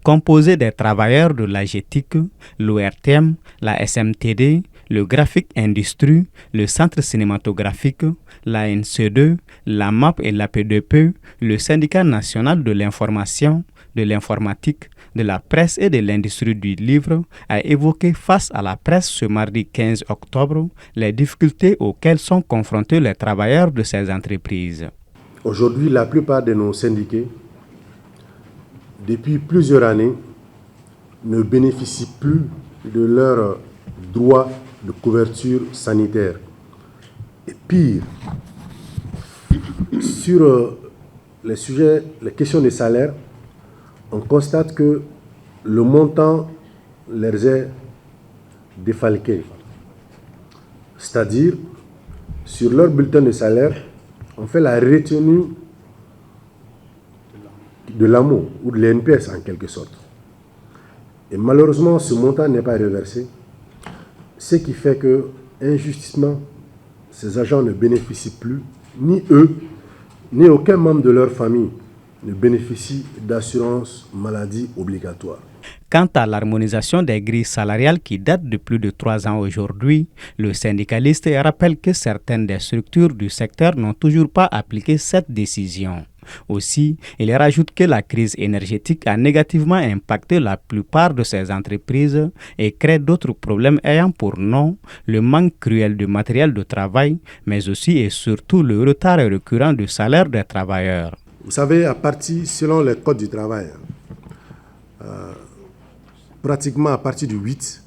Composé des travailleurs de l'AGETIC, l'ORTM, la SMTD, le Graphic Industry, le Centre cinématographique, la NC2, la MAP et la P2P, le Syndicat national de l'information, de l'informatique, de la presse et de l'industrie du livre a évoqué face à la presse ce mardi 15 octobre les difficultés auxquelles sont confrontés les travailleurs de ces entreprises. Aujourd'hui, la plupart de nos syndiqués, depuis plusieurs années, ne bénéficient plus de leurs droits de couverture sanitaire. Et pire, sur les questions de salaire, on constate que le montant leur est défalqué. C'est-à-dire, sur leur bulletin de salaire, on fait la retenue de l'AMO ou de l'NPS en quelque sorte. Et malheureusement, ce montant n'est pas reversé, ce qui fait que, injustement, ces agents ne bénéficient plus, ni eux, ni aucun membre de leur famille ne bénéficie d'assurance maladie obligatoire. Quant à l'harmonisation des grilles salariales qui datent de plus de 3 ans aujourd'hui, le syndicaliste rappelle que certaines des structures du secteur n'ont toujours pas appliqué cette décision. Aussi, il rajoute que la crise énergétique a négativement impacté la plupart de ces entreprises et crée d'autres problèmes ayant pour nom le manque cruel de matériel de travail, mais aussi et surtout le retard récurrent du salaire des travailleurs. Vous savez, selon les codes du travail, pratiquement à partir du 8,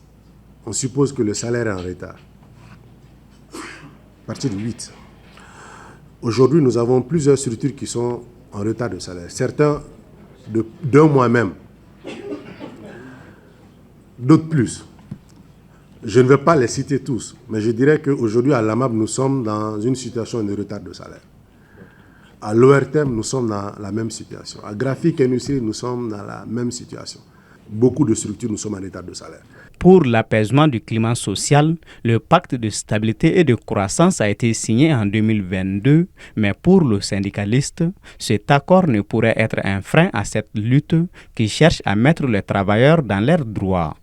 on suppose que le salaire est en retard. À partir du 8. Aujourd'hui, nous avons plusieurs structures qui sont en retard de salaire. Certains d'un mois même. D'autres plus. Je ne vais pas les citer tous, mais je dirais qu'aujourd'hui, à l'AMAP, nous sommes dans une situation de retard de salaire. À l'ORTM, nous sommes dans la même situation. À Graphic Industry, nous sommes dans la même situation. Beaucoup de structures, nous sommes en retard de salaire. Pour l'apaisement du climat social, le pacte de stabilité et de croissance a été signé en 2022, mais pour le syndicaliste, cet accord ne pourrait être un frein à cette lutte qui cherche à mettre les travailleurs dans leurs droits.